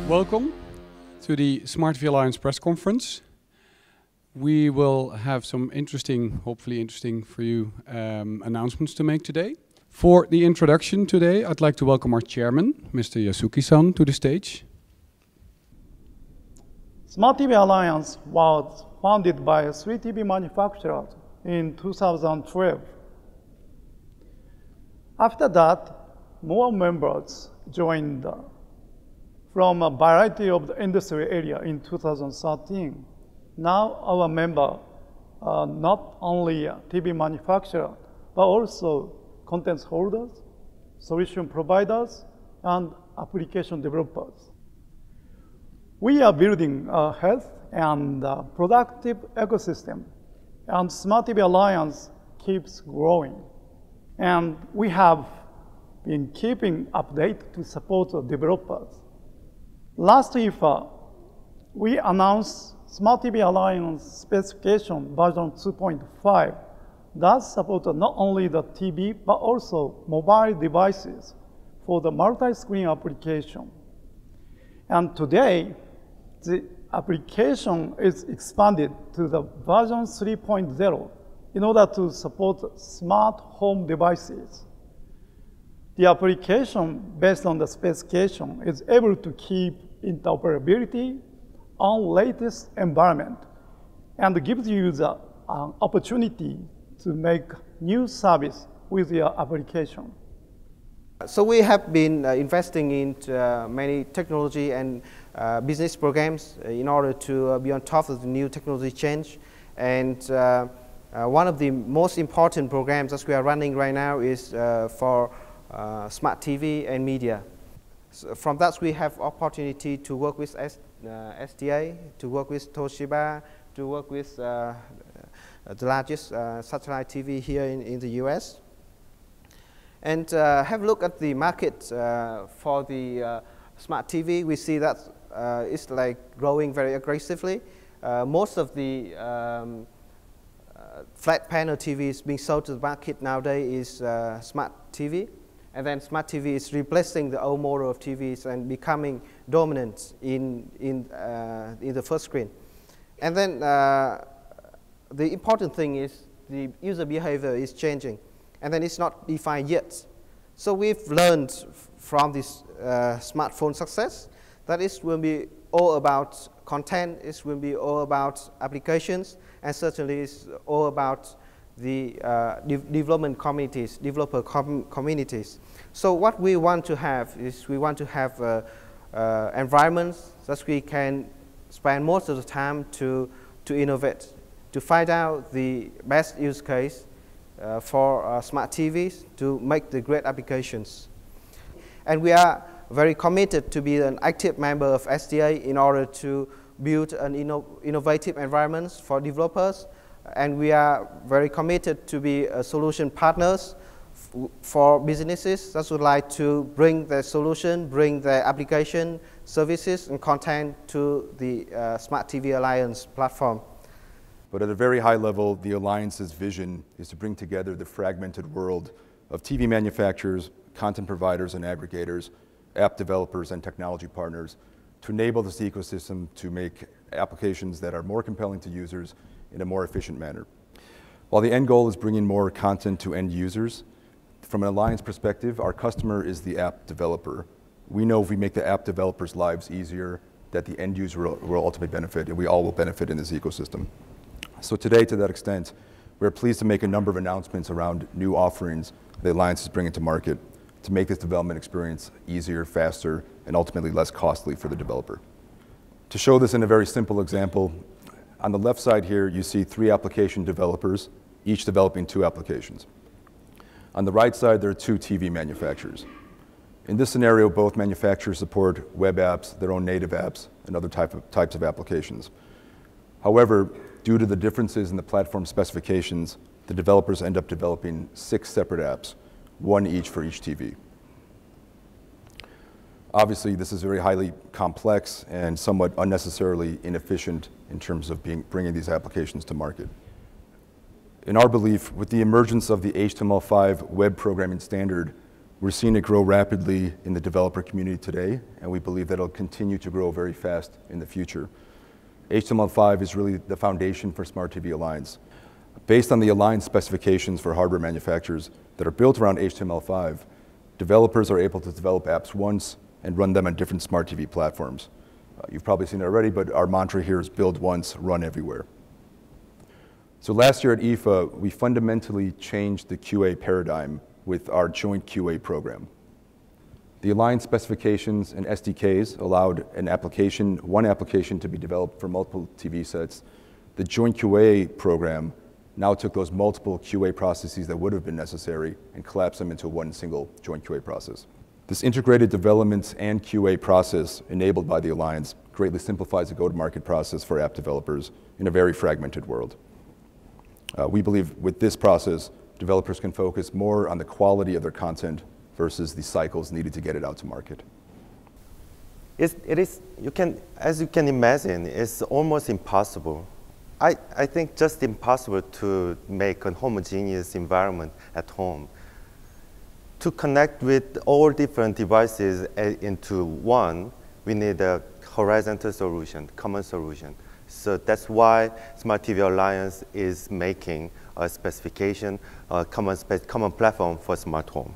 Welcome to the Smart TV Alliance press conference. We will have some interesting, hopefully interesting for you, announcements to make today. For the introduction today, I'd like to welcome our chairman, Mr. Yasuki-san, to the stage. Smart TV Alliance was founded by 3 TV manufacturers in 2012. After that, more members joined from a variety of the industry area in 2013. Now our members are not only TV manufacturers, but also content holders, solution providers, and application developers. We are building a health and productive ecosystem, and Smart TV Alliance keeps growing. And we have been keeping update to support the developers. Last year, we announced Smart TV Alliance specification version 2.5 that supports not only the TV, but also mobile devices for the multi-screen application. And today, the application is expanded to the version 3.0 in order to support smart home devices. The application based on the specification is able to keep interoperability on latest environment and gives you the opportunity to make new service with your application. So we have been investing in many technology and business programs in order to be on top of the new technology change. And one of the most important programs that we are running right now is for smart TV and media. So from that we have opportunity to work with SDA, to work with Toshiba, to work with the largest satellite TV here in the US. And have a look at the market for the smart TV. We see that it's like growing very aggressively. Most of the flat panel TVs being sold to the market nowadays is smart TV. And then smart TV is replacing the old model of TVs and becoming dominant in the first screen. And then the important thing is the user behavior is changing, and then it's not defined yet. So we've learned from this smartphone success that it will be all about content, it will be all about applications, and certainly it's all about the development communities, developer communities. So what we want to have is we want to have environments that we can spend most of the time to innovate, to find out the best use case for smart TVs to make the great applications. And we are very committed to be an active member of SDA in order to build an innovative environments for developers. And we are very committed to be solution partners for businesses that would like to bring their solution, bring their application, services, and content to the Smart TV Alliance platform. But at a very high level, the Alliance's vision is to bring together the fragmented world of TV manufacturers, content providers and aggregators, app developers and technology partners to enable this ecosystem to make applications that are more compelling to users in a more efficient manner. While the end goal is bringing more content to end users, from an Alliance perspective, our customer is the app developer. We know if we make the app developers' lives easier, that the end user will ultimately benefit, and we all will benefit in this ecosystem. So today, to that extent, we're pleased to make a number of announcements around new offerings the Alliance is bringing to market to make this development experience easier, faster, and ultimately less costly for the developer. To show this in a very simple example, on the left side here, you see 3 application developers, each developing 2 applications. On the right side, there are 2 TV manufacturers. In this scenario, both manufacturers support web apps, their own native apps, and other types of applications. However, due to the differences in the platform specifications, the developers end up developing 6 separate apps, 1 each for each TV. Obviously, this is very highly complex and somewhat unnecessarily inefficient in terms of bringing these applications to market. In our belief, with the emergence of the HTML5 web programming standard, we're seeing it grow rapidly in the developer community today, and we believe that it'll continue to grow very fast in the future. HTML5 is really the foundation for Smart TV Alliance. Based on the Alliance specifications for hardware manufacturers that are built around HTML5, developers are able to develop apps once and run them on different Smart TV platforms. You've probably seen it already, but our mantra here is build once, run everywhere. So last year at IFA, we fundamentally changed the QA paradigm with our joint QA program. The Alliance specifications and SDKs allowed one application to be developed for multiple TV sets. The joint QA program now took those multiple QA processes that would have been necessary and collapsed them into one single joint QA process. This integrated development and QA process enabled by the Alliance greatly simplifies the go-to-market process for app developers in a very fragmented world. We believe with this process, developers can focus more on the quality of their content versus the cycles needed to get it out to market. As you can imagine, it's almost impossible. I think just impossible to make a homogeneous environment at home. To connect with all different devices into one, we need a horizontal solution, common solution. So that's why Smart TV Alliance is making a specification, a common platform for smart home.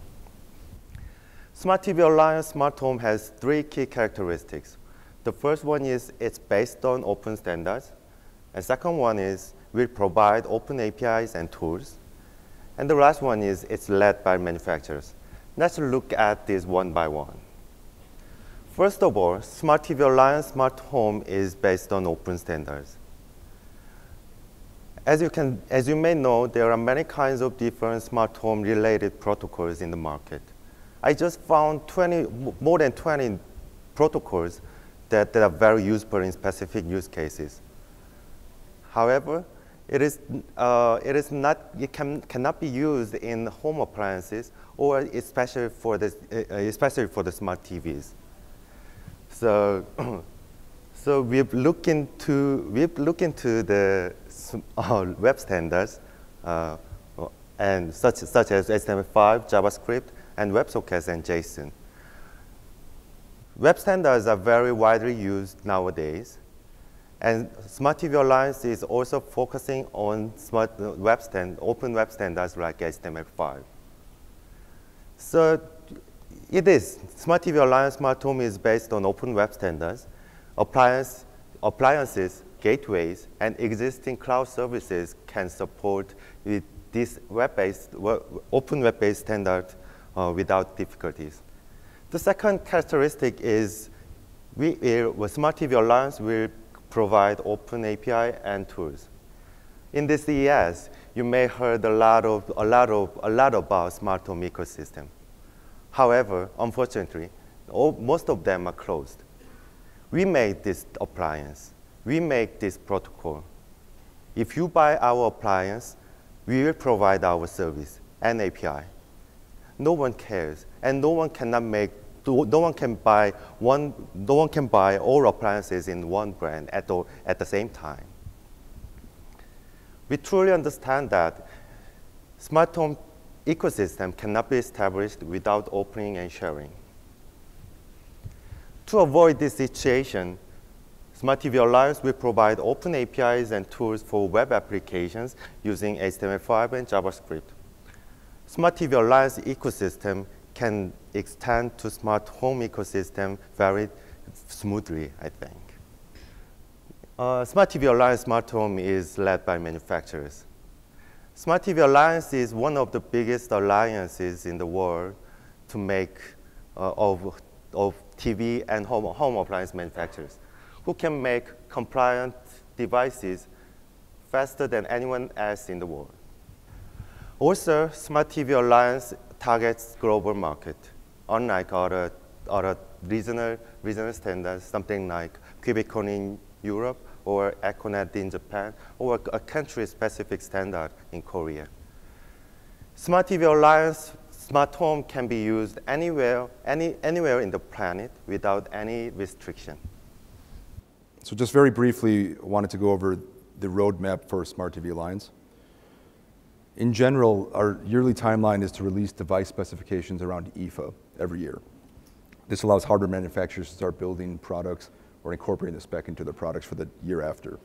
Smart TV Alliance Smart Home has 3 key characteristics. The first one is it's based on open standards. And second one is we provide open APIs and tools. And the last one is it's led by manufacturers. Let's look at these one by one. First of all, Smart TV Alliance Smart Home is based on open standards. As you may know, there are many kinds of different smart home related protocols in the market. I just found more than 20 protocols that are very useful in specific use cases. However, it cannot be used in home appliances or especially for the smart TVs. So we've looked into the web standards and such as HTML5, JavaScript, and WebSockets and JSON. Web standards are very widely used nowadays, and Smart TV Alliance is also focusing on open web standards like HTML5. So Smart TV Alliance Smart Home is based on open web standards. Appliances, gateways, and existing cloud services can support this open web-based standard without difficulties. The second characteristic is with Smart TV Alliance will provide open API and tools. In this CES, you may heard a lot about smart home ecosystem. However, unfortunately, most of them are closed. We made this appliance. We make this protocol. If you buy our appliance, we will provide our service and API. No one cares, and no one can buy all appliances in one brand at the same time. We truly understand that smart home ecosystem cannot be established without opening and sharing. To avoid this situation, Smart TV Alliance will provide open APIs and tools for web applications using HTML5 and JavaScript. Smart TV Alliance ecosystem can extend to smart home ecosystem very smoothly, I think. Smart TV Alliance Smart Home is led by manufacturers. Smart TV Alliance is one of the biggest alliances in the world to make of TV and home appliance manufacturers, who can make compliant devices faster than anyone else in the world. Also, Smart TV Alliance targets global market, unlike other regional standards, something like Quebecon in Europe or Econet in Japan, or a country-specific standard in Korea. Smart TV Alliance smart home can be used anywhere, anywhere in the planet without any restriction. So just very briefly, I wanted to go over the roadmap for Smart TV Alliance. In general, our yearly timeline is to release device specifications around IFA every year. This allows hardware manufacturers to start building products or incorporating the spec into their products for the year after.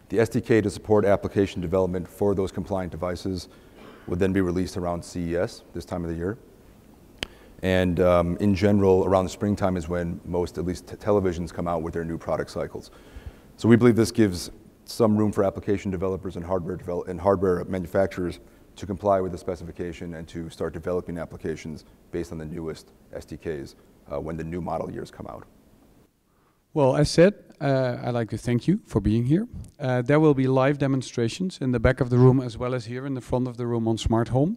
The SDK to support application development for those compliant devices would then be released around CES, this time of the year. And in general, around the springtime is when most, at least televisions, come out with their new product cycles. So we believe this gives some room for application developers and hardware manufacturers to comply with the specification and to start developing applications based on the newest SDKs when the new model years come out. Well, as said, I'd like to thank you for being here. There will be live demonstrations in the back of the room as well as here in the front of the room on Smart Home.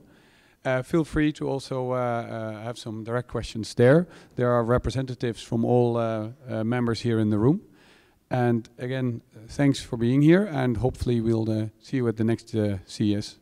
Feel free to also have some direct questions there. There are representatives from all members here in the room. And again, thanks for being here, and hopefully we'll see you at the next CES.